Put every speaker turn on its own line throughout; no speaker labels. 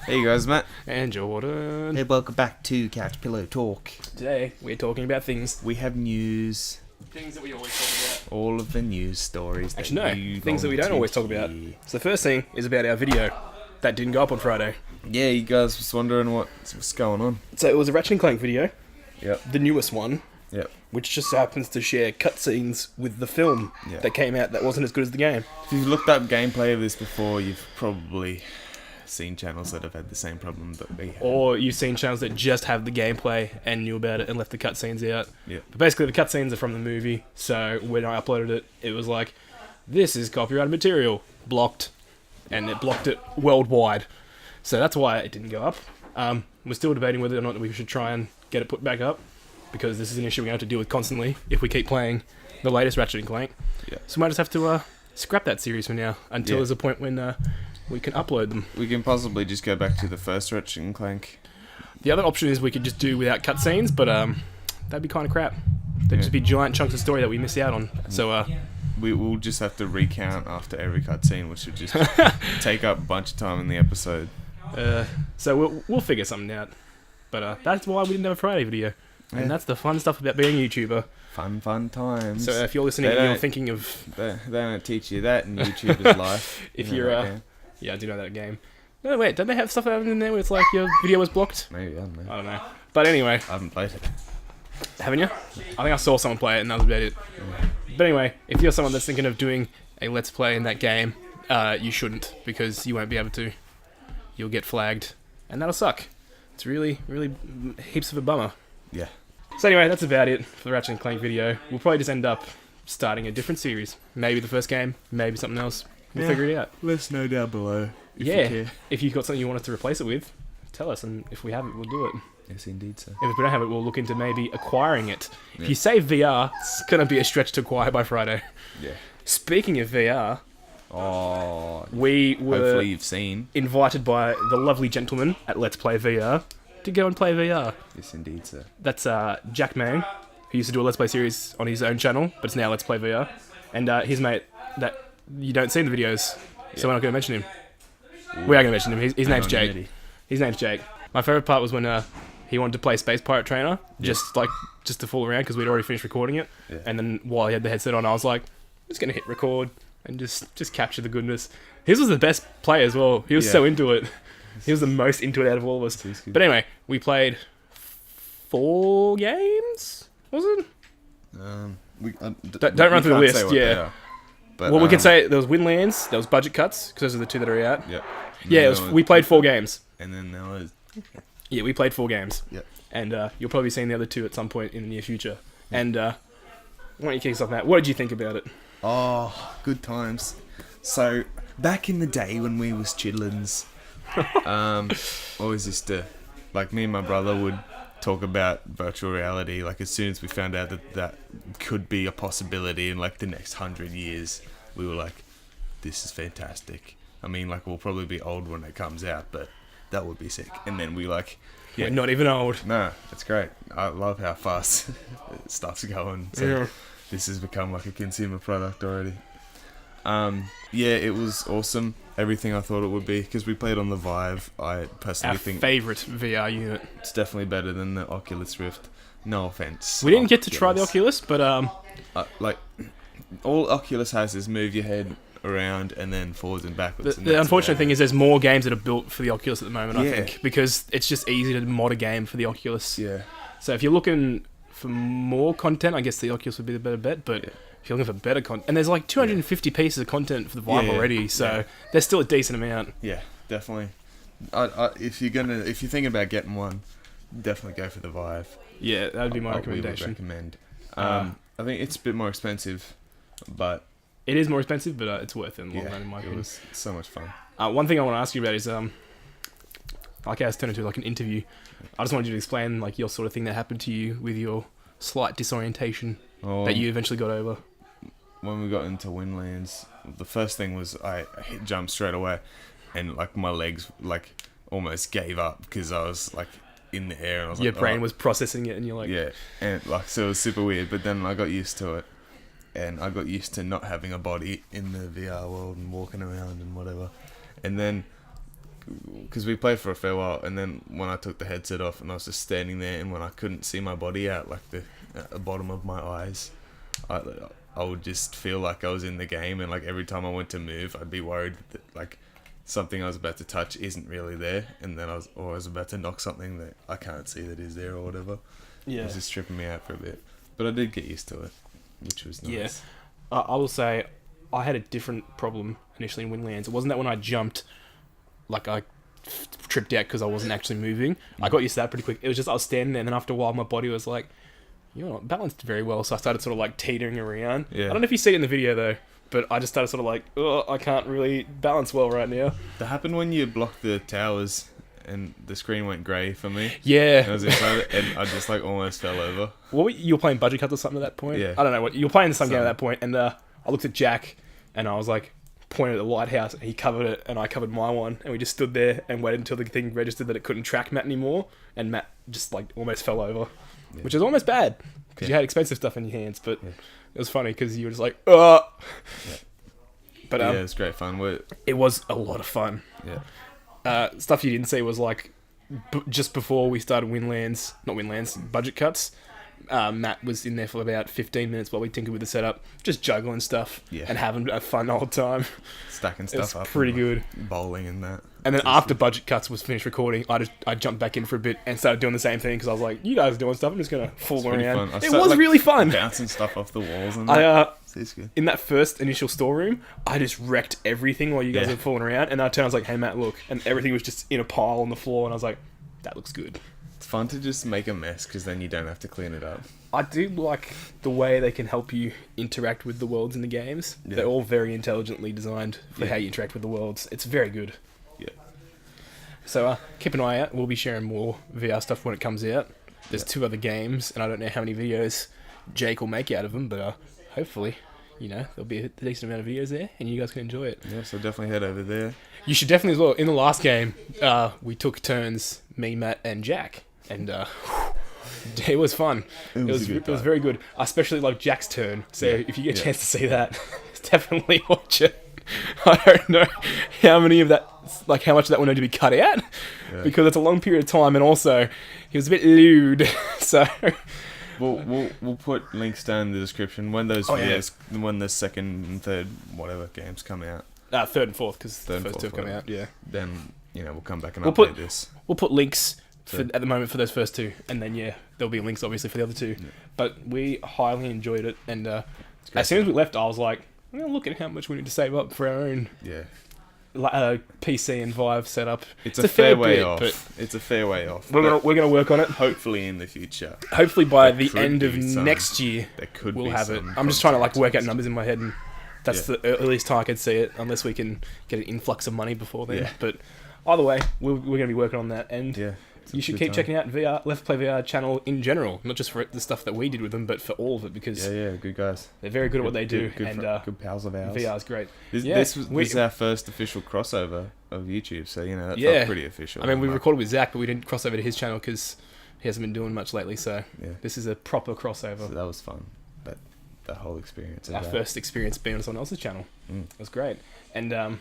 Hey guys, Matt.
And Jordan.
Hey, welcome back to Couch Pillow Talk.
Today, we're talking about things.
We have news.
Things that we always talk about.
All of the news stories.
Actually, no. Things that we don't always talk about. So the first thing is about our video that didn't go up on Friday.
Yeah, you guys was wondering what's going on.
So it was a Ratchet and Clank video.
Yep.
The newest one.
Yep.
Which just happens to share cutscenes with the film that came out that wasn't as good as the game.
If you've looked up gameplay of this before, you've probably seen channels that have had the same problem that we had.
Or you've seen channels that just have the gameplay and knew about it and left the cutscenes out.
Yeah.
But basically the cutscenes are from the movie, so when I uploaded it, it was like, this is copyrighted material, blocked, and it blocked it worldwide. So that's why it didn't go up. We're still debating whether or not we should try and get it put back up, because this is an issue we have to deal with constantly if we keep playing the latest Ratchet and Clank.
Yeah.
So we might just have to scrap that series for now until there's a point when we can upload them.
We can possibly just go back to the first Ratchet and Clank.
The other option is we could just do without cutscenes, but that'd be kind of crap. There'd just be giant chunks of story that we miss out on. So
we'll just have to recount after every cutscene, which would just take up a bunch of time in the episode.
So we'll figure something out. But that's why we didn't have a Friday video. And that's the fun stuff about being a YouTuber.
Fun times.
So if you're listening and you're thinking of...
They don't teach you that in YouTuber's life.
If you're... yeah, I do know that game. No, wait, don't they have stuff in there where it's like your video was blocked?
Maybe, I don't know.
I don't know. But anyway...
I haven't played it.
Haven't you? I think I saw someone play it and that was about it. But anyway, if you're someone that's thinking of doing a Let's Play in that game, you shouldn't, because you won't be able to. You'll get flagged. And that'll suck. It's really, really heaps of a bummer.
Yeah.
So anyway, that's about it for the Ratchet and Clank video. We'll probably just end up starting a different series. Maybe the first game, maybe something else. We'll figure it out.
Let us know down below.
If you've got something you want us to replace it with, tell us, and if we have it, we'll do it.
Yes, indeed, sir.
If we don't have it, we'll look into maybe acquiring it. Yeah. If you say VR, it's going to be a stretch to acquire by Friday.
Yeah.
Speaking of VR... we were
hopefully you've seen
invited by the lovely gentleman at Let's Play VR to go and play VR.
Yes, indeed, sir.
That's Jack Mang, who used to do a Let's Play series on his own channel, but it's now Let's Play VR. And his mate that you don't see in the videos, so we're not going to mention him. We are going to mention him. His name's Jake. His name's Jake. My favourite part was when he wanted to play Space Pirate Trainer, just to fool around because we'd already finished recording it. Yeah. And then while he had the headset on, I was like, I'm just going to hit record and just capture the goodness. His was the best play as well. He was so into it. He was the most into it out of all of us. But anyway, we played 4 games, was it? Don't run through the list, But, well, we can say there was Windlands, there was Budget Cuts, because those are the 2 that are out.
Yep.
Yeah, we played 4 games.
And then there was...
Yeah, we played 4 games.
Yep.
And you'll probably be seeing the other 2 at some point in the near future. And why don't you kick us off, Matt? What did you think about it?
Oh, good times. So, back in the day when we was chidlins, always used to... Like, me and my brother would talk about virtual reality, like, as soon as we found out that could be a possibility in, like, the next 100 years, we were like, this is fantastic. I mean, like, we'll probably be old when it comes out, but that would be sick. And then we, like...
Yeah, we're not even old.
No, it's great. I love how fast stuff's going. So this has become, like, a consumer product already. Yeah, it was awesome. Everything I thought it would be, because we played on the Vive. I personally think...
Our favourite VR unit.
It's definitely better than the Oculus Rift. No offense.
We didn't get to try the Oculus, but...
like, all Oculus has is move your head around and then forwards and backwards.
The unfortunate thing is there's more games that are built for the Oculus at the moment, I think, because it's just easy to mod a game for the Oculus.
Yeah.
So if you're looking for more content, I guess the Oculus would be the better bet, but... Yeah. If you're looking for better content, and there's like 250 pieces of content for the Vive already, so there's still a decent amount. Yeah,
definitely. If you're thinking about getting one, definitely go for the Vive.
Yeah, that would be my recommendation.
We would recommend. I think it's a bit more expensive, but
it is more expensive, but it's worth it in the long run, in my opinion.
It was so much fun.
One thing I want to ask you about is like how it's turned into like an interview. I just wanted you to explain like your sort of thing that happened to you with your slight disorientation that you eventually got over.
When we got into Windlands, the first thing was I hit jump straight away, and like my legs like almost gave up because I was like in the air and I was
your brain was processing it and you're like
and like so it was super weird. But then I got used to it, and I got used to not having a body in the VR world and walking around and whatever. And then because we played for a fair while, and then when I took the headset off and I was just standing there, and when I couldn't see my body out, like at the bottom of my eyes, I would just feel like I was in the game, and like every time I went to move, I'd be worried that like something I was about to touch isn't really there, and then I was about to knock something that I can't see that is there or whatever.
Yeah.
It was just tripping me out for a bit, but I did get used to it, which was nice.
Yeah. I will say, I had a different problem initially in Windlands. It wasn't that when I jumped, like I tripped out because I wasn't actually moving. I got used to that pretty quick. It was just I was standing there, and then after a while, my body was like, you're not balanced very well. So I started sort of like teetering around.
Yeah.
I don't know if you see it in the video though, but I just started sort of like, oh, I can't really balance well right now.
That happened when you blocked the towers, and the screen went grey for me.
Yeah.
And I was inside it, and I just like almost fell over.
You were playing budget cuts or something at that point?
Yeah.
I don't know what you were playing some game at that point, and I looked at Jack, and I was like, pointed at the lighthouse, and he covered it, and I covered my one, and we just stood there and waited until the thing registered that it couldn't track Matt anymore, and Matt just like almost fell over, which is almost bad because you had expensive stuff in your hands, but it was funny because you were just like, oh.
Yeah.
But
yeah, it was great fun.
It was a lot of fun.
Yeah.
Stuff you didn't see was like just before we started budget cuts. Matt was in there for about 15 minutes while we tinkered with the setup, just juggling stuff and having a fun old time.
Stacking stuff up.
Pretty good.
Bowling and that.
And then after budget cuts was finished recording, I jumped back in for a bit and started doing the same thing because I was like, you guys are doing stuff, I'm just going to fool around. It was really fun.
Bouncing stuff off the walls and that. It's good.
In that first initial storeroom, I just wrecked everything while you guys were fooling around, and I turned, I was like, hey Matt, look, and everything was just in a pile on the floor, and I was like, that looks good.
It's fun to just make a mess because then you don't have to clean it up.
I do like the way they can help you interact with the worlds in the games. Yeah. They're all very intelligently designed for how you interact with the worlds. It's very good.
Yeah.
So keep an eye out. We'll be sharing more VR stuff when it comes out. There's 2 other games, and I don't know how many videos Jake will make out of them, but hopefully, there'll be a decent amount of videos there, and you guys can enjoy it.
Yeah, so definitely head over there.
You should definitely as well. In the last game, we took turns, me, Matt, and Jack, and it was fun. It was very good. I especially like Jack's turn. So if you get a chance to see that, definitely watch it. I don't know how much of that will need to be cut out because it's a long period of time, and also he was a bit lewd. So
we'll put links down in the description when those videos, when the second and third whatever games come out.
Third and fourth because the first 2 have come out. Yeah.
Then we'll come back and update this.
We'll put links. At the moment for those first 2, and then there'll be links obviously for the other 2. Yeah. But we highly enjoyed it, and as soon as we left, I was like, I'm gonna look at how much we need to save up for our own PC and Vive setup.
It's a fair way off. It's a fair way off.
We're gonna work on it.
Hopefully in the future.
Hopefully by the end of next year, we'll have it. I'm just trying to work out numbers in my head, and that's the earliest time I could see it, unless we can get an influx of money before then. Yeah. But either way, we're gonna be working on that, and you should keep checking out Let's Play VR channel in general, not just for the stuff that we did with them, but for all of it, because
good guys.
They're very good at what they do,
good pals of ours.
VR is great.
This was our first official crossover of YouTube, so that felt pretty official.
I mean, we recorded with Zach, but we didn't cross over to his channel because he hasn't been doing much lately. So this is a proper crossover.
So that was fun. That whole experience.
Our first experience being on someone else's channel. It was great, and I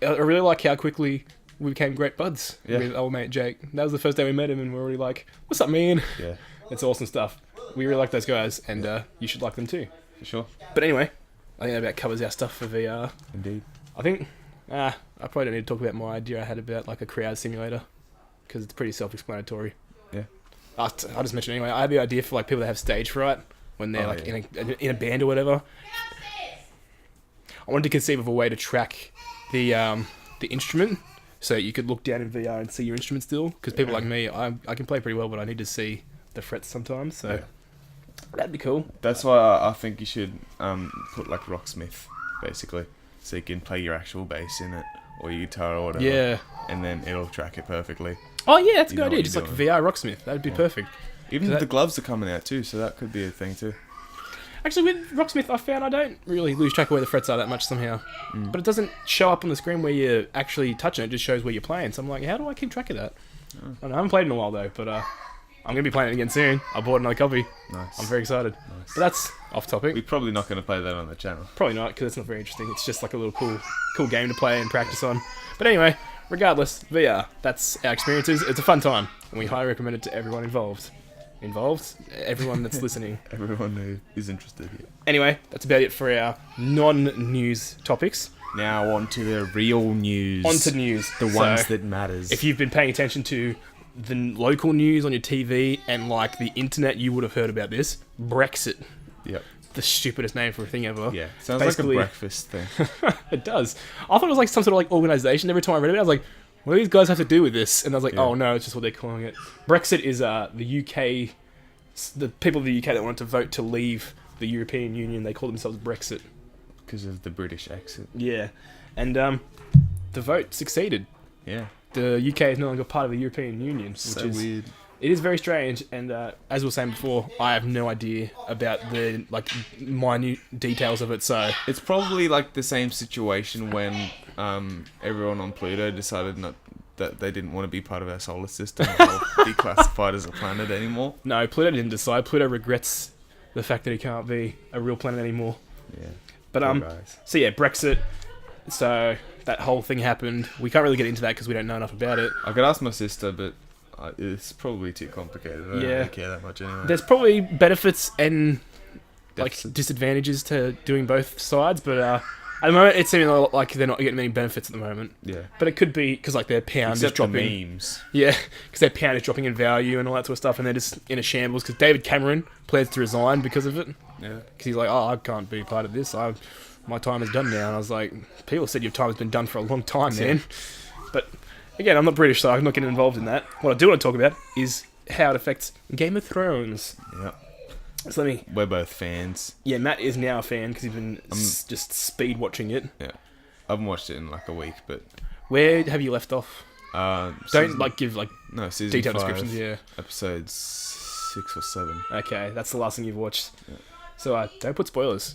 really like how quickly we became great buds with old mate Jake. That was the first day we met him, and we were already like, what's up, man? Yeah. It's awesome stuff. We really like those guys, and you should like them too.
For sure.
But anyway, I think that about covers our stuff for VR.
Indeed.
I think, I probably don't need to talk about my idea I had about like a crowd simulator, because it's pretty self-explanatory.
Yeah.
I'll just mention it anyway. I had the idea for like people that have stage fright when they're in a band or whatever. I wanted to conceive of a way to track the instrument, so you could look down in VR and see your instrument still. Because people like me, I can play pretty well, but I need to see the frets sometimes. So that'd be cool.
That's why I think you should put like Rocksmith, basically, so you can play your actual bass in it or your guitar or whatever.
Yeah.
And then it'll track it perfectly.
Oh yeah, that's a good idea. Just like VR Rocksmith, that'd be perfect.
Even the gloves are coming out too, so that could be a thing too.
Actually, with Rocksmith, I found I don't really lose track of where the frets are that much somehow. But it doesn't show up on the screen where you're actually touching it. It just shows where you're playing. So I'm like, how do I keep track of that? I don't know, I haven't played in a while though, but I'm going to be playing it again soon. I bought another copy.
Nice.
I'm very excited.
Nice.
But that's off topic.
We're probably not going to play that on the channel.
Probably not, because it's not very interesting. It's just like a little cool game to play and practice on. But anyway, regardless, VR. That's our experiences. It's a fun time, and we highly recommend it to everyone involved. Everyone that's listening.
Everyone who is interested. Yeah.
Anyway, that's about it for our non-news topics.
Now on to the real news.
On to news.
The ones that matters.
If you've been paying attention to the local news on your TV and like the internet, you would have heard about this. Brexit.
Yep.
The stupidest name for a thing ever.
Yeah. Sounds basically like a breakfast thing.
It does. I thought it was like some sort of like organisation. Every time I read it, I was like, what do these guys have to do with this? And I was like, oh no, it's just what they're calling it. Brexit is the UK, the people of the UK that wanted to vote to leave the European Union. They call themselves Brexit.
Because of the British accent.
Yeah. And the vote succeeded.
Yeah.
The UK is no longer part of the European Union, which
So
is
weird.
It is very strange, and as we were saying before, I have no idea about the like minute details of it. So
It's probably like the same situation when everyone on Pluto decided that they didn't want to be part of our solar system or be classified as a planet anymore.
no, Pluto didn't decide. Pluto regrets the fact that he can't be a real planet anymore.
Yeah.
But
Poor guys.
so yeah, Brexit. So that whole thing happened. We can't really get into that because we don't know enough about it.
I could ask my sister, but it's probably too complicated. I don't really care that much anyway.
There's probably benefits and like
Deficits.
disadvantages to doing both sides, but at the moment it's seeming like they're not getting many benefits at the moment.
Yeah.
But it could be because like their pound
Except
is dropping.
the memes.
Yeah, because their pound is dropping in value and all that sort of stuff, and they're just in a shambles. Because David Cameron plans to resign because of it.
Yeah.
Because he's like, oh, I can't be part of this. My time is done now. And I was like, people said your time has been done for a long time, man. But again, I'm not British, so I'm not getting involved in that. What I do want to talk about is how it affects Game of Thrones.
Yeah.
So let me.
We're both fans.
Yeah, Matt is now a fan because he's been just speed watching it.
Yeah. I haven't watched it in like a week, but
Where have you left off?
season,
Don't give
season
detailed
5,
descriptions. Yeah.
episodes 6 or 7.
Okay, that's the last thing you've watched.
Yeah.
So don't put spoilers,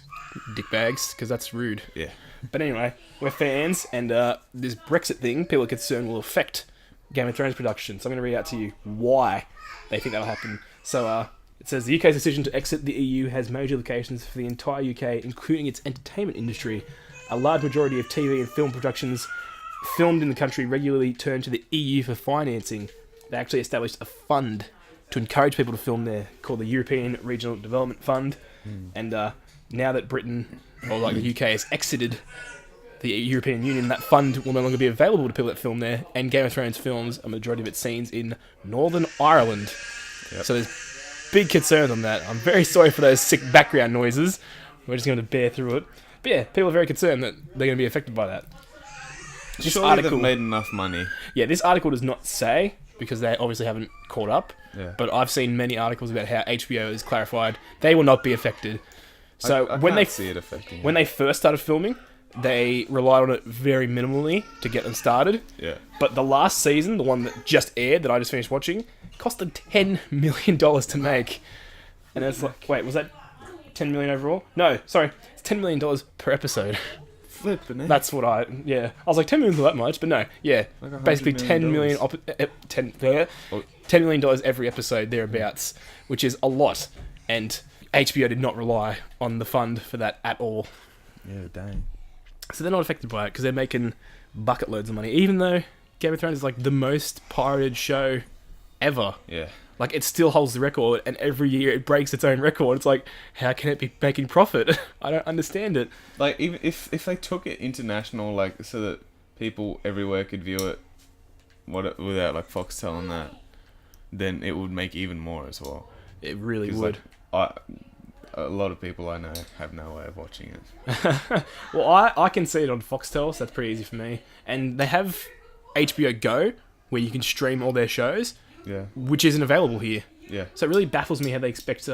dickbags, because that's rude.
Yeah.
But anyway, we're fans, and this Brexit thing, people are concerned, will affect Game of Thrones production. So I'm going to read out to you why they think that'll happen. So it says, the UK's decision to exit the EU has major implications for the entire UK, including its entertainment industry. A large majority of TV and film productions filmed in the country regularly turn to the EU for financing. They actually established a fund to encourage people to film there, called the European Regional Development Fund. And now that Britain, or like the UK, has exited the European Union, that fund will no longer be available to people that film there, and Game of Thrones films a majority of its scenes in Northern Ireland.
Yep.
So there's big concerns on that. I'm very sorry for those sick background noises. We're just going to bear through it. But yeah, people are very concerned that they're going to be affected by that. This
Surely
article,
they've made enough money.
yeah, this article does not say, because they obviously haven't caught up,
Yeah.
but I've seen many articles about how HBO has clarified they will not be affected. So
I
when
can't
they
see it affecting
when they first started filming, they relied on it very minimally to get them started.
Yeah.
But the last season, the one that just aired, that I just finished watching, cost them $10 million to make. And it's like, wait, was that $10 million overall? No, sorry, it's $10 million per episode.
Flipping it.
That's what I was like, $10 million's not that much, but no, yeah,
Like $100
basically $10
million.
$10 million every episode thereabouts, which is a lot. And HBO did not rely on the fund for that at all.
Yeah, dang.
So they're not affected by it because they're making bucket loads of money, even though Game of Thrones is like the most pirated show ever.
Yeah.
Like, it still holds the record, and every year it breaks its own record. It's like, how can it be making profit? I don't understand it.
Like, even if they took it international, like, so that people everywhere could view it without, like, Fox telling that, then it would make even more as well.
It really
'Cause,
would.
Like, a lot of people I know have no way of watching it.
Well, I can see it on Foxtel, so that's pretty easy for me. And they have HBO Go, where you can stream all their shows,
Yeah.
which isn't available here.
Yeah.
So it really baffles me how they expect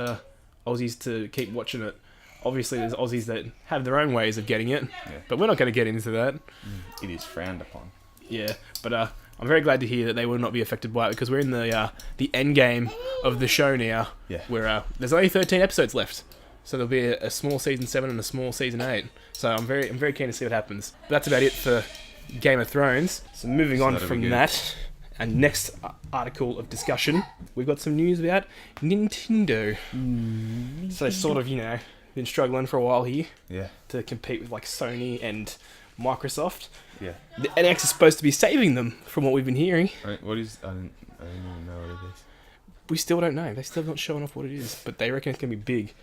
Aussies to keep watching it. Obviously, there's Aussies that have their own ways of getting it,
Yeah.
but we're not going to get into that.
It is frowned upon.
Yeah, but I'm very glad to hear that they will not be affected by it, because we're in the end game of the show now,
Yeah.
where there's only 13 episodes left. So there'll be a small season 7 and a small season 8. So I'm very keen to see what happens. But that's about it for Game of Thrones. So moving on
that'll be
from
good.
that, and next article of discussion, we've got some news about Nintendo. So sort of, been struggling for a while here
Yeah.
to compete with like Sony and Microsoft.
Yeah.
The NX is supposed to be saving them, from what we've been hearing.
What is? I don't even know what it is.
We still don't know. They still not showing off what it is, but they reckon it's going to be big.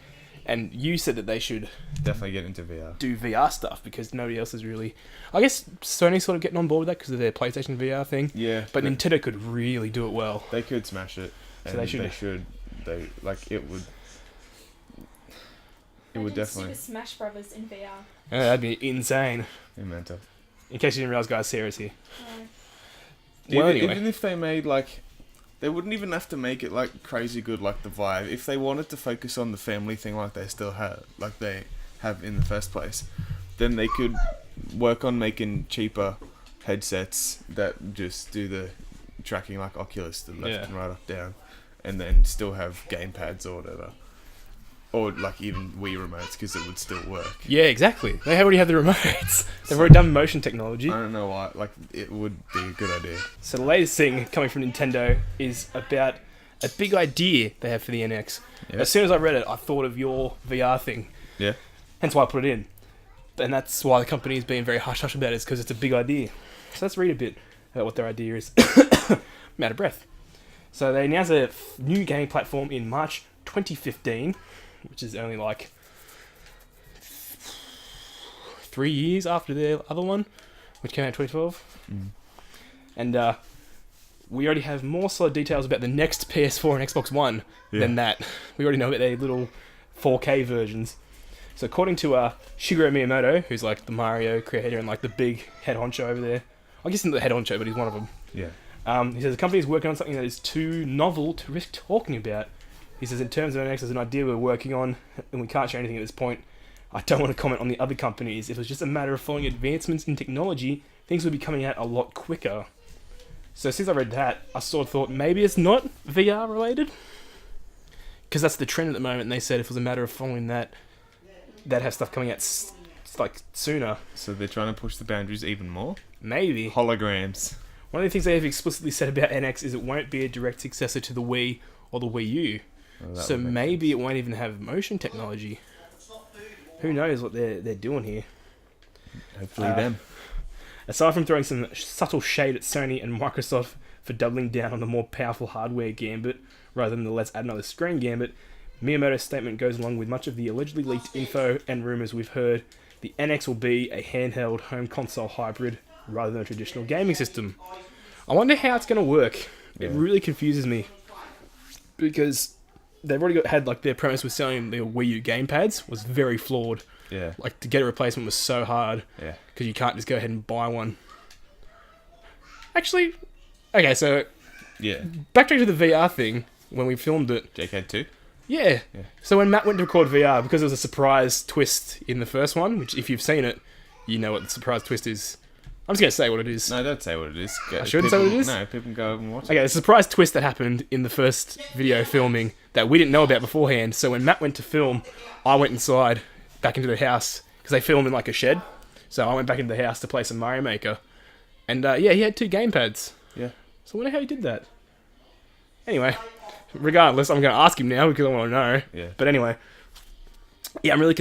And you said that they should
Definitely get into VR.
do VR stuff because nobody else is really... I guess Sony's sort of getting on board with that because of their PlayStation VR thing.
Yeah.
But Nintendo could really do it well.
They could smash it.
So they should.
It would definitely.
Super Smash Brothers in VR.
Yeah, that'd be insane.
Yeah, mental.
In case you didn't realize, guys, Sarah's here.
No.
Well,
even,
anyway.
even if they made like, they wouldn't even have to make it like crazy good like the Vive. If they wanted to focus on the family thing like they still have, like they have in the first place, then they could work on making cheaper headsets that just do the tracking like Oculus, the left and right, up, down, and then still have gamepads or whatever. Or like even Wii remotes because it would still work.
Yeah, exactly. They already have the remotes. They've already done motion technology.
I don't know why. Like it would be a good idea.
So the latest thing coming from Nintendo is about a big idea they have for the NX.
Yeah.
As soon as I read it, I thought of your VR thing.
Yeah.
Hence why I put it in. And that's why the company is being very hush-hush about it, is because it's a big idea. So let's read a bit about what their idea is. I'm out of breath. So they announced a new gaming platform in March 2015, which is only like 3 years after their other one, which came out in 2012. And we already have more solid details about the next PS4 and Xbox One than that. We already know about their little 4K versions. So according to Shigeru Miyamoto, who's like the Mario creator and like the big head honcho over there, I guess he's not the head honcho, but he's one of them.
Yeah.
He says the company is working on something that is too novel to risk talking about. He says in terms of NX, there's an idea we're working on, and we can't share anything at this point. I don't want to comment on the other companies. If it was just a matter of following advancements in technology, things would be coming out a lot quicker. So since I read that, I sort of thought maybe it's not VR related, because that's the trend at the moment. And they said if it was a matter of following that, they'd have stuff coming out like sooner.
So they're trying to push the boundaries even more?
Maybe.
Holograms.
One of the things they have explicitly said about NX is it won't be a direct successor to the Wii or the Wii U.
Well,
So maybe it won't even have motion technology. Who knows what they're doing here?
Hopefully them.
Aside from throwing some subtle shade at Sony and Microsoft for doubling down on the more powerful hardware gambit rather than the let's add another screen gambit, Miyamoto's statement goes along with much of the allegedly leaked info and rumours we've heard. The NX will be a handheld home console hybrid rather than a traditional gaming system. I wonder how it's going to work.
Yeah.
It really confuses me. Because they've already had like their premise with selling the Wii U gamepads was very flawed.
Yeah.
Like to get a replacement was so hard.
Yeah.
Because you can't just go ahead and buy one. Actually, okay, so
Yeah.
backtrack to the VR thing when we filmed it.
JK2?
Yeah. So when Matt went to record VR, because there was a surprise twist in the first one, which if you've seen it, you know what the surprise twist is. I'm just going to say what it is.
No, don't say what it is.
I shouldn't say what it is?
No, people can go and watch it.
Okay, the surprise twist that happened in the first video filming that we didn't know about beforehand. So when Matt went to film, I went inside, back into the house, because they filmed in like a shed. So I went back into the house to play some Mario Maker. And yeah, he had 2 gamepads.
Yeah.
So I wonder how he did that. Anyway, regardless, I'm going to ask him now because I want to know.
Yeah.
But anyway, yeah, I'm really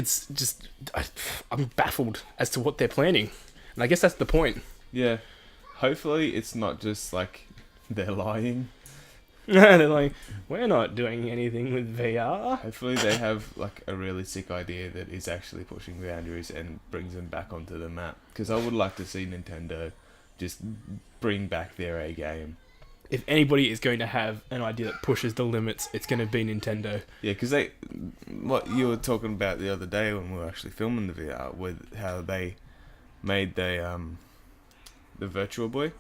I'm baffled as to what they're planning. And I guess that's the point.
Yeah. Hopefully it's not just like they're lying.
They're like, we're not doing anything with VR.
Hopefully they have like a really sick idea that is actually pushing boundaries and brings them back onto the map. Because I would like to see Nintendo just bring back their A game.
If anybody is going to have an idea that pushes the limits, it's going to be Nintendo.
Yeah, because what you were talking about the other day when we were actually filming the VR, with how they made the Virtual Boy.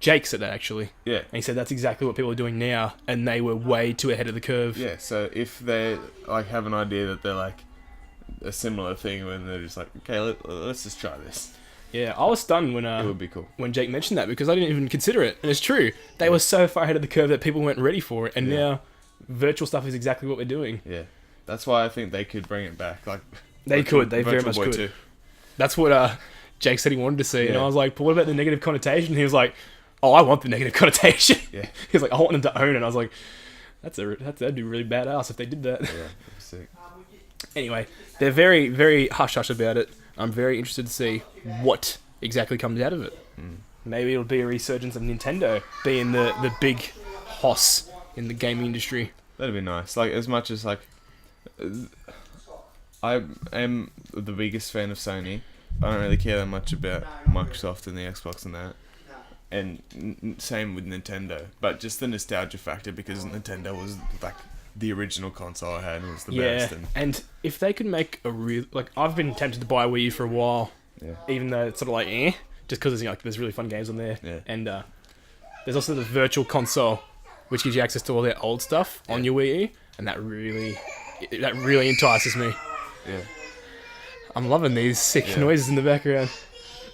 Jake said that actually.
Yeah.
And he said that's exactly what people are doing now, and they were way too ahead of the curve.
Yeah, so if they like have an idea that they're like a similar thing, when they're just like, okay, let's just try this.
Yeah, I was stunned when
It would be cool.
when Jake mentioned that because I didn't even consider it, and it's true. They were so far ahead of the curve that people weren't ready for it, and now virtual stuff is exactly what we're doing.
Yeah, that's why I think they could bring it back. Like
They very
Virtual
much
Boy
could.
2.
That's what Jake said he wanted to see, and
Yeah.
I was like, but what about the negative connotation? He was like, oh, I want the negative connotation.
Yeah.
He was like, I want them to own it. And I was like, that'd be really badass if they did that.
Yeah, that'd be sick.
Anyway, they're very, very hush-hush about it. I'm very interested to see what exactly comes out of it. Maybe it'll be a resurgence of Nintendo being the big hoss in the gaming industry.
That'd be nice. Like, as much as, like, I am the biggest fan of Sony. I don't really care that much about Microsoft and the Xbox and that. And same with Nintendo. But just the nostalgia factor, because Nintendo was, like, the original console I had, and was the best.
And if they could make a real... Like, I've been tempted to buy a Wii U for a while, even though it's sort of like, just because there's really fun games on there.
Yeah.
And there's also the virtual console, which gives you access to all their old stuff on your Wii U, and that really entices me.
Yeah.
I'm loving these sick noises in the background.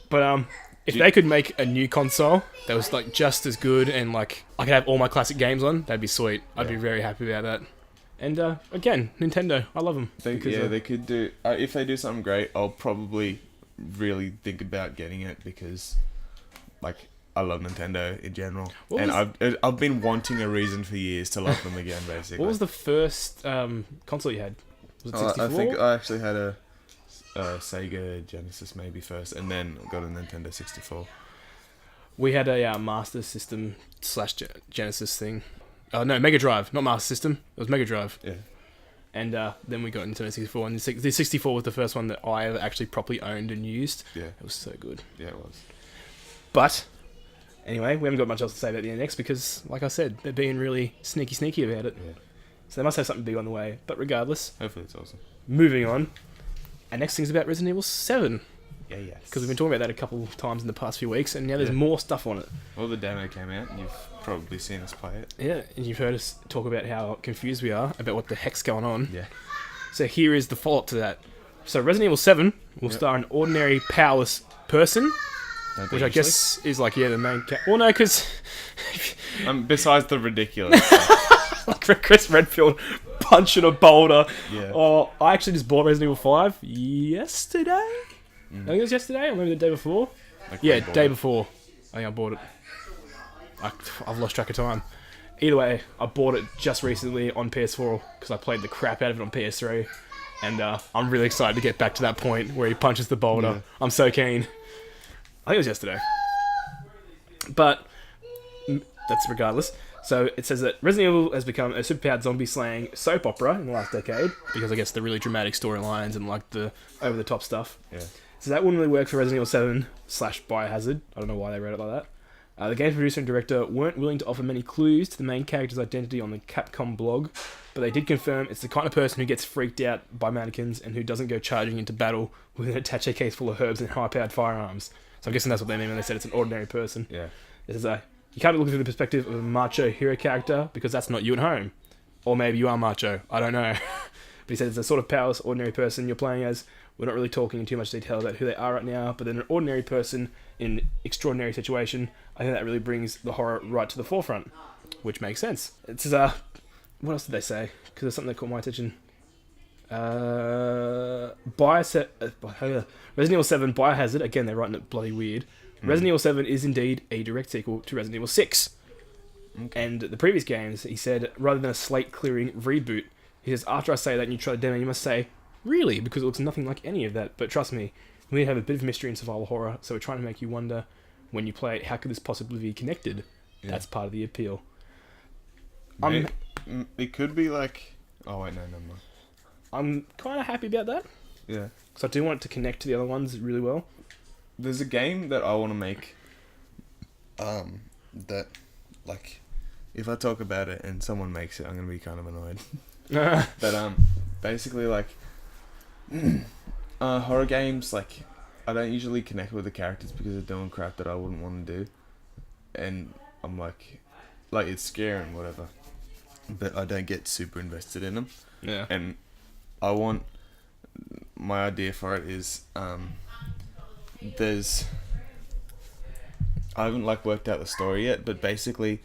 But if they could make a new console that was like just as good and like I could have all my classic games on, that'd be sweet. I'd be very happy about that. And again, Nintendo, I love them.
They could do... if they do something great, I'll probably really think about getting it, because, like, I love Nintendo in general. I've been wanting a reason for years to love them again, basically.
What was the first console you had? Was it 64?
I think I actually had a Sega Genesis maybe first, and then got a Nintendo 64.
We had a Master System / Genesis thing. No, Mega Drive, not Master System. It was Mega Drive.
Yeah.
And then we got Nintendo 64, and the 64 was the first one that I ever actually properly owned and used. Yeah. It was so good.
Yeah, it was.
But, anyway, we haven't got much else to say about the NX because, like I said, they're being really sneaky about it. Yeah. So they must have something big on the way. But regardless...
Hopefully it's awesome.
Moving on. Our next thing's about Resident Evil 7.
Yeah, yes.
Because we've been talking about that a couple of times in the past few weeks, and now there's more stuff on it.
Well, the demo came out, and you've probably seen us play it.
Yeah, and you've heard us talk about how confused we are about what the heck's going on.
Yeah.
So here is the follow-up to that. So Resident Evil 7 will star an ordinary, powerless person, which I guess is like, the main... Well, no, because...
besides the ridiculous
like Chris Redfield punching a boulder.
Yeah.
Oh, I actually just bought Resident Evil 5 yesterday. I think it was yesterday, or maybe the day before. Day before. I think I bought it. I've lost track of time. Either way, I bought it just recently on PS4 because I played the crap out of it on PS3. And I'm really excited to get back to that point where he punches the boulder. Yeah. I'm so keen. I think it was yesterday. But that's regardless. So it says that Resident Evil has become a superpowered zombie-slaying soap opera in the last decade, because I guess the really dramatic storylines and like the over-the-top stuff. Yeah. So that wouldn't really work for Resident Evil 7 / Biohazard. I don't know why they wrote it like that. The game's producer and director weren't willing to offer many clues to the main character's identity on the Capcom blog, but they did confirm it's the kind of person who gets freaked out by mannequins and who doesn't go charging into battle with an attaché case full of herbs and high-powered firearms. So I'm guessing that's what they mean when they said it's an ordinary person. Yeah. It says, you can't look through the perspective of a macho hero character because that's not you at home. Or maybe you are macho. I don't know. But he said it's a sort of powerless, ordinary person you're playing as. We're not really talking in too much detail about who they are right now, but then an ordinary person in an extraordinary situation, I think that really brings the horror right to the forefront, which makes sense. It says, what else did they say? Because there's something that caught my attention. Resident Evil 7 Biohazard, again, they're writing it bloody weird. Resident Evil 7 is indeed a direct sequel to Resident Evil 6. Okay. And the previous games, he said, rather than a slate-clearing reboot, he says, after I say that and you try the demo, you must say, really? Because it looks nothing like any of that. But trust me, we have a bit of mystery and survival horror, so we're trying to make you wonder, when you play it, how could this possibly be connected? Yeah. That's part of the appeal.
It could be like... Oh, wait, no, never mind.
I'm kind of happy about that.
Yeah.
Because I do want it to connect to the other ones really well.
There's a game that I want to make that, like, if I talk about it and someone makes it, I'm going to be kind of annoyed. But, basically, like, horror games, like, I don't usually connect with the characters because they're doing crap that I wouldn't want to do. And I'm like, it's scary and whatever. But I don't get super invested in them.
Yeah.
And I want... My idea for it is... I haven't worked out the story yet, but basically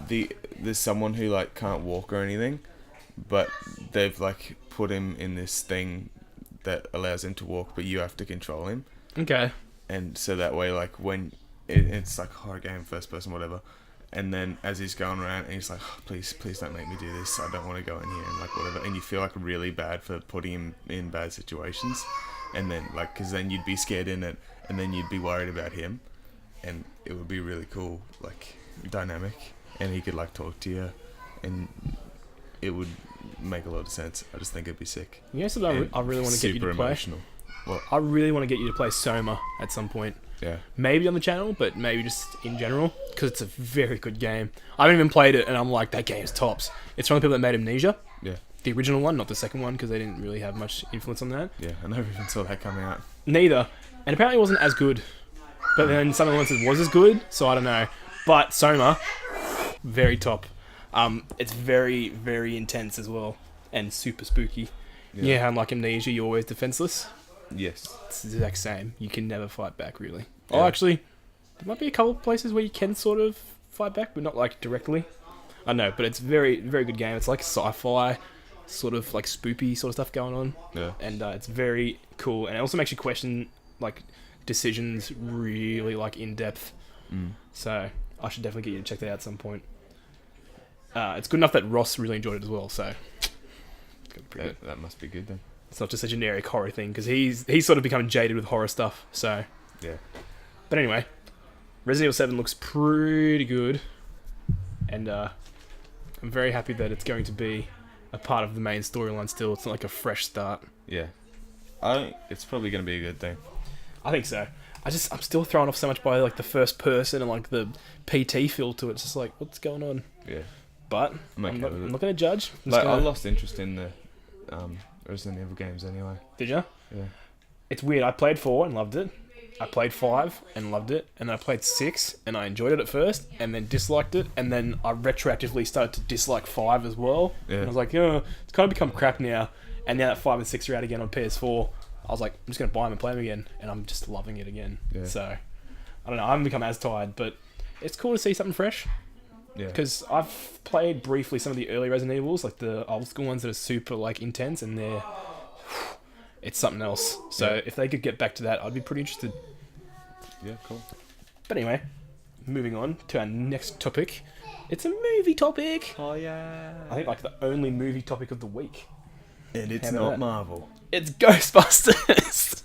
there's someone who can't walk or anything, but they've put him in this thing that allows him to walk, but you have to control him.
Okay.
And so that way when it's horror game, first person, whatever, And then as he's going around, and he's like, oh, please don't make me do this. I don't want to go in here and like whatever. And you feel like really bad for putting him in bad situations. And then like, because then you'd be scared in it, and then you'd be worried about him, and it would be really cool, like dynamic, and he could like talk to you, and it would make a lot of sense. I just think it'd be sick.
You know something I really want to get you to play?
Emotional. What?
I really want to get you to play Soma at some point.
Yeah.
Maybe on the channel, but maybe just in general, because it's a very good game. I haven't even played it, and I'm like, that game's tops. It's from the people that made Amnesia.
Yeah.
The original one, not the second one, because they didn't really have much influence on that.
Yeah, I never even saw that come out.
Neither. And apparently it wasn't as good. But then someone else said it was as good, so I don't know. But Soma, very top. It's very, very intense as well, and super spooky. Yeah, how like Amnesia, you're always defenseless.
Yes.
It's the exact same. You can never fight back, really.
Yeah.
Oh, actually, there might be a couple of places where you can sort of fight back, but not like directly. I know, but it's very, very good game. It's like sci-fi, sort of like spoopy sort of stuff going on.
Yeah.
And it's very cool, and it also makes you question like decisions really like in depth. So I should definitely get you to check that out at some point. It's good enough that Ross really enjoyed it as well, so it's gonna be pretty good.
That must be good then.
It's not just a generic horror thing, because he's sort of becoming jaded with horror stuff. So
Yeah.
but anyway, Resident Evil 7 looks pretty good, and I'm very happy that it's going to be a part of the main storyline still. It's not like a fresh start.
Yeah. I think it's probably going to be a good thing.
I think so. I'm still thrown off so much by like the first person and like the PT feel to it. It's just like, what's going on?
Yeah.
But
I'm okay with it.
I'm not going to judge.
Like, I lost interest in the Resident Evil games anyway.
Did you?
Yeah.
It's weird. I played 4 and loved it. I played 5 and loved it. And then I played 6 and I enjoyed it at first and then disliked it. And then I retroactively started to dislike 5 as well.
Yeah.
And I was like, oh, it's kind of become crap now. And now that 5 and 6 are out again on PS4, I was like, I'm just going to buy them and play them again. And I'm just loving it again.
Yeah.
So, I don't know. I haven't become as tired, but it's cool to see something fresh.
Yeah.
Because I've played briefly some of the early Resident Evils, like the old school ones that are super like intense, and it's something else. So
Yeah.
if they could get back to that, I'd be pretty interested.
Yeah, cool.
But anyway, moving on to our next topic. It's a movie topic.
Oh, yeah.
I think like the only movie topic of the week.
And it's
How about
not
that?
Marvel.
It's Ghostbusters.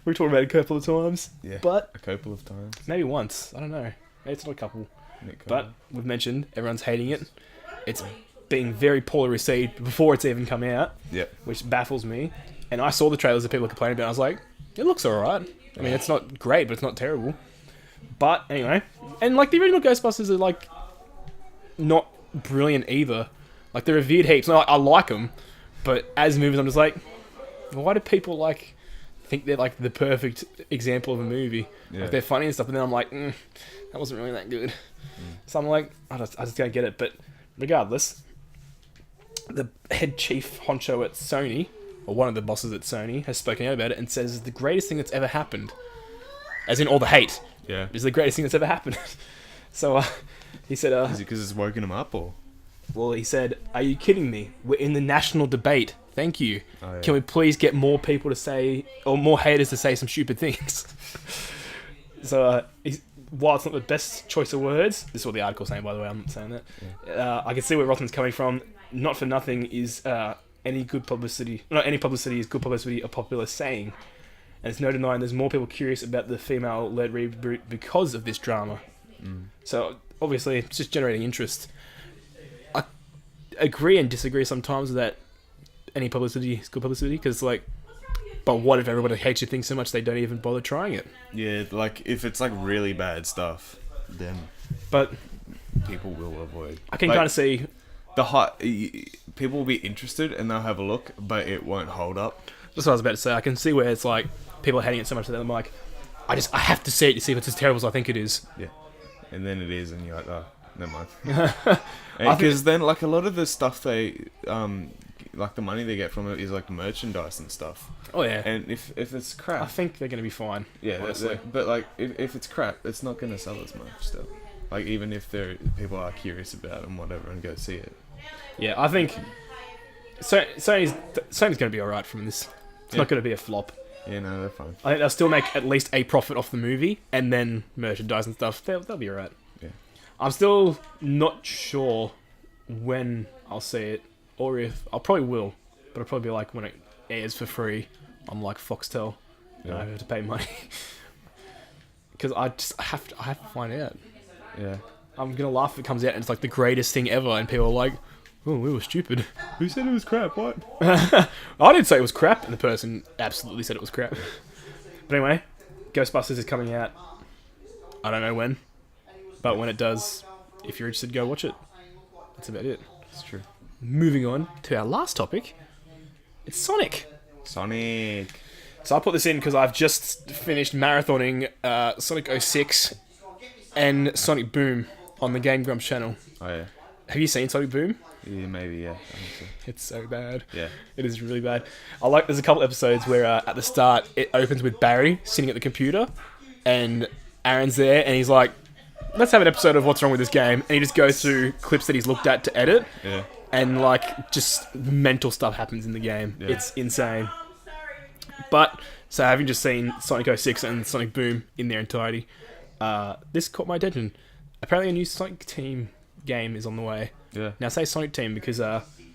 We've talked about it a couple of times.
Yeah.
But
A couple of times.
maybe once. I don't know. Maybe it's not a couple.
Nick
But we've mentioned everyone's hating it. It's being very poorly received before it's even come out,
Yeah.
which baffles me. And I saw the trailers that people were complaining about. And I was like, it looks alright. I mean, it's not great, but it's not terrible. But anyway, and like the original Ghostbusters are like not brilliant either. Like they're revered heaps. And I like them, but as movies, I'm just like, why do people like think they're like the perfect example of a movie?
Yeah.
Like they're funny and stuff, and then I'm like, that wasn't really that good. So I'm like, I just don't get it. But regardless, the head chief honcho at Sony, or one of the bosses at Sony, has spoken out about it and says it's the greatest thing that's ever happened. As in all the hate.
Yeah.
It's the greatest thing that's ever happened. So he said...
Is it because it's woken him up, or?
Well, he said, are you kidding me? We're in the national debate. Thank you.
Oh, yeah.
Can we please get more people to say, or more haters to say some stupid things? So, while it's not the best choice of words, this is what the article's saying, by the way, I'm not saying that.
Yeah.
I can see where Rothman's coming from. Not for nothing is any good publicity, not any publicity is good publicity, a popular saying. And it's no denying there's more people curious about the female-led reboot because of this drama. So, obviously, it's just generating interest. I agree and disagree sometimes that any publicity is good publicity, because, like, but what if everybody hates your thing so much they don't even bother trying it?
Yeah, like, if it's, like, really bad stuff, then
But
people will avoid.
I can
Like,
kind of see...
people will be interested and they'll have a look, but it won't hold up.
That's what I was about to say. I can see where it's like, people are hating it so much that I'm like, I have to see it to see if it's as terrible as I think it is.
Yeah. And then it is, and you're like, oh, never mind.
I
Because then, like, a lot of the stuff they, like, the money they get from it is, like, merchandise and stuff.
Oh, yeah.
And if it's
I
crap,
think they're going to be fine.
yeah,
honestly.
but, like, if it's crap, it's not going to sell as much still. Like, even if people are curious about it and whatever and go see it.
Yeah, I think Sony's going to be alright from this. It's not going to be a flop.
Yeah, no, they're fine.
I think they'll still make at least a profit off the movie, and then merchandise and stuff. They'll be alright.
Yeah.
I'm still not sure when I'll see it, or if I'll probably will, but it'll probably be like when it airs for free on like Foxtel. You know, I have to pay money because I have to find out.
Yeah.
I'm gonna laugh if it comes out and it's like the greatest thing ever, and people are like, "Oh, we were stupid."
Who said it was crap? What?
I didn't say it was crap, and the person absolutely said it was crap. But anyway, Ghostbusters is coming out. I don't know when, but when it does, if you're interested, go watch it. That's about it.
It's true.
Moving on to our last topic. It's Sonic.
Sonic.
So I put this in because I've just finished marathoning Sonic 06 and Sonic Boom on the Game Grumps channel.
Oh yeah.
Have you seen Sonic Boom?
Yeah, maybe. Yeah. I think so.
It's so bad.
Yeah.
It is really bad. There's a couple episodes where at the start it opens with Barry sitting at the computer and Aaron's there and he's like, let's have an episode of what's wrong with this game. And he just goes through clips that he's looked at to edit.
Yeah.
And like just mental stuff happens in the game.
Yeah.
It's insane. But, so having just seen Sonic 06 and Sonic Boom in their entirety, this caught my attention. Apparently a new Sonic Team game is on the way.
Yeah.
Now I say Sonic Team because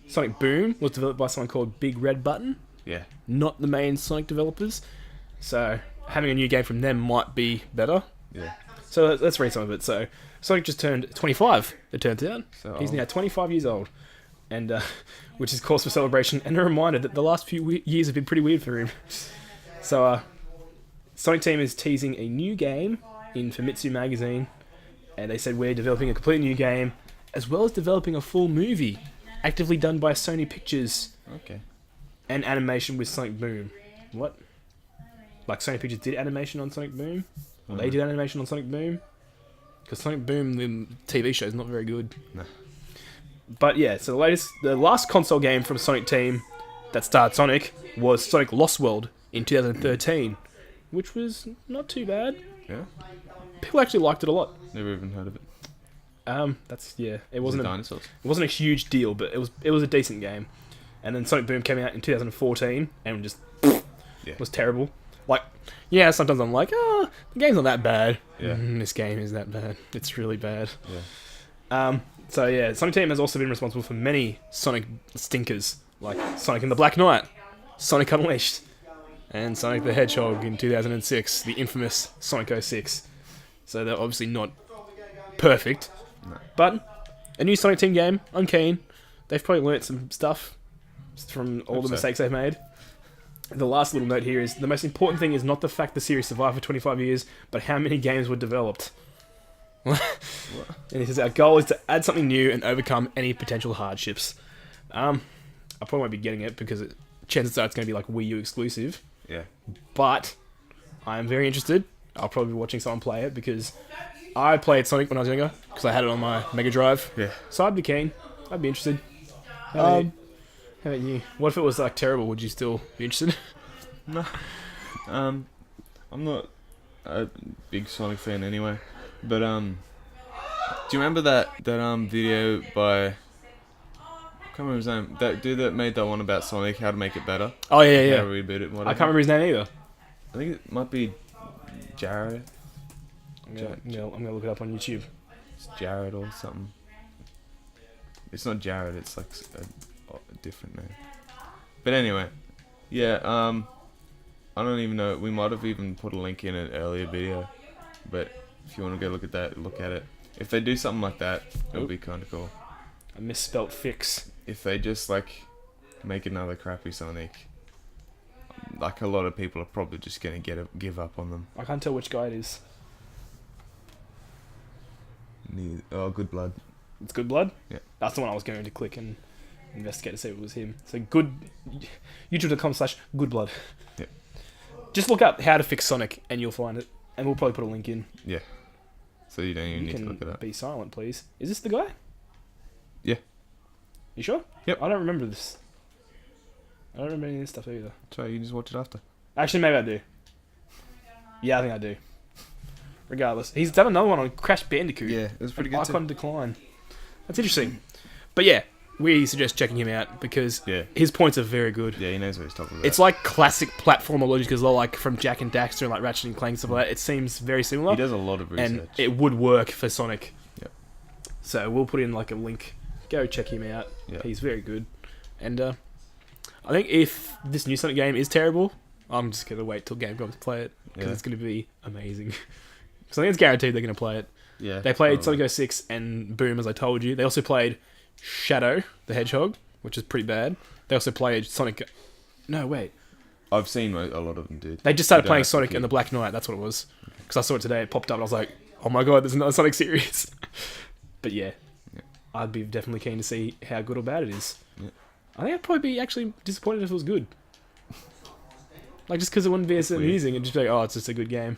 Sonic Boom was developed by someone called Big Red Button,
Yeah.
not the main Sonic developers. So having a new game from them might be better.
Yeah.
So let's read some of it. So Sonic just turned 25, it turns out.
So
He's
old.
now 25 years old, and which is cause for celebration and a reminder that the last few years have been pretty weird for him. So Sonic Team is teasing a new game in Famitsu magazine, and they said we're developing a completely new game, as well as developing a full movie, actively done by Sony Pictures,
Okay.
and animation with Sonic Boom. What? Like Sony Pictures did animation on Sonic Boom? Or they did animation on Sonic Boom? Because Sonic Boom, the TV show, is not very good.
No.
But yeah, so the last console game from Sonic Team that starred Sonic was Sonic Lost World in 2013, which was not too bad.
Yeah.
People actually liked it a lot.
Never even heard of it.
It wasn't
dinosaurs.
it wasn't a huge deal, but it was a decent game. And then Sonic Boom came out in 2014 and just was terrible. Like, yeah, sometimes I'm like, the game's not that bad.
Yeah.
This game is that bad. It's really bad.
Yeah.
So yeah, Sonic Team has also been responsible for many Sonic stinkers, like Sonic and the Black Knight, Sonic Unleashed, and Sonic the Hedgehog in 2006, the infamous Sonic 06. So they're obviously not perfect, but a new Sonic Team game, I'm keen. They've probably learnt some stuff from all the mistakes they've made. The last little note here is the most important thing is not the fact the series survived for 25 years, but how many games were developed. And he says our goal is to add something new and overcome any potential hardships. I probably won't be getting it because chances are it's going to be like Wii U exclusive.
Yeah.
But I am very interested. I'll probably be watching someone play it because I played Sonic when I was younger because I had it on my Mega Drive.
Yeah.
So I'd be keen. I'd be interested. How about you? What if it was like terrible? Would you still be interested?
No. I'm not a big Sonic fan anyway. But do you remember that video by, I can't remember his name, that dude that made that one about Sonic, how to make it better?
Oh yeah.
How to reboot it, whatever.
I can't remember his name either.
I think it might be Jared.
I'm gonna look it up on YouTube.
It's Jared or something. It's not Jared, it's like a different name. But anyway, yeah, I don't even know, we might have even put a link in an earlier video, but if you want to go look at it. If they do something like that, it'll be kind of cool.
I misspelt fix.
If they just like make another crappy Sonic, like a lot of people are probably just gonna give up on them.
I can't tell which guy it is.
Oh, Good Blood.
It's Good Blood?
Yeah.
That's the one I was going to click and investigate to see if it was him. So youtube.com/goodblood.
Yep.
Just look up how to fix Sonic and you'll find it. And we'll probably put a link in.
Yeah. So you don't even
You
need to look it
can
up.
be silent, please. Is this the guy?
Yeah.
You sure?
Yep.
I don't remember this. I don't remember any of this stuff either.
So you just watch it after.
Actually, maybe I do. Yeah, I think I do. Regardless. He's done another one on Crash Bandicoot.
Yeah, it was pretty good
Icon Decline. That's interesting. But yeah, we suggest checking him out because his points are very good.
Yeah, he knows what he's talking about.
It's like classic platformer logic as well, like from Jack and Daxter and like Ratchet and Clank and stuff like that. It seems very similar.
He does a lot of research.
And it would work for Sonic.
Yep.
So we'll put in like a link. Go check him out.
Yeah.
He's very good. And I think if this new Sonic game is terrible, I'm just gonna wait till Game Grumps play it because it's gonna be amazing. So I think it's guaranteed they're gonna play it.
Yeah.
They played
probably.
Sonic 06 and Boom, as I told you. They also played Shadow the Hedgehog, which is pretty bad. They also played Sonic. No, wait.
I've seen a lot of them, dude.
They just started
You don't
playing
have to
Sonic
keep-
and the Black Knight. That's what it was. Because I saw it today. It popped up and I was like, oh my god, there's another Sonic series. But yeah, I'd be definitely keen to see how good or bad it is.
Yeah.
I think I'd probably be actually disappointed if it was good. Like, just because it wouldn't be as
weird.
amusing and just be like, oh, it's just a good game.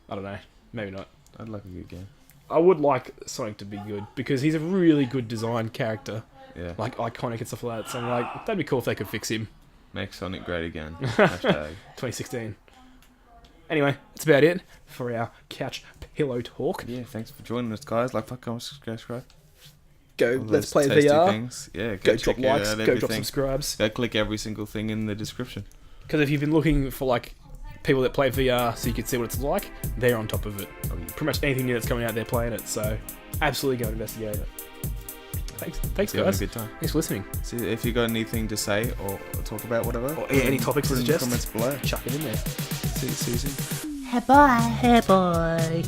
I don't know. Maybe not.
I'd like a good game.
I would like Sonic to be good because he's a really good designed character.
Yeah.
Like, iconic and stuff like that. So I'm like, that'd be cool if they could fix him.
Make Sonic great again. Hashtag.
2016. Anyway, that's about it for our couch pillow talk.
Yeah, thanks for joining us, guys. Like, fuck, comment, subscribe.
Go,
All
let's
those
play
tasty
VR.
Things. Yeah,
Go
check
drop
out
likes. Go drop
everything.
subscribes.
Go click every single thing in the description.
Because if you've been looking for like people that play VR so you can see what it's like, they're on top of it.
Oh, yeah.
Pretty much anything new that's coming out, they're playing it. So absolutely go investigate it. Thanks
Having a
guys.
good time.
Thanks for listening.
See if you got anything to say or talk about, whatever.
Or any topics to
put in the
suggest,
comments below.
chuck it in there.
See you soon.
Hey boy.
Hey boy.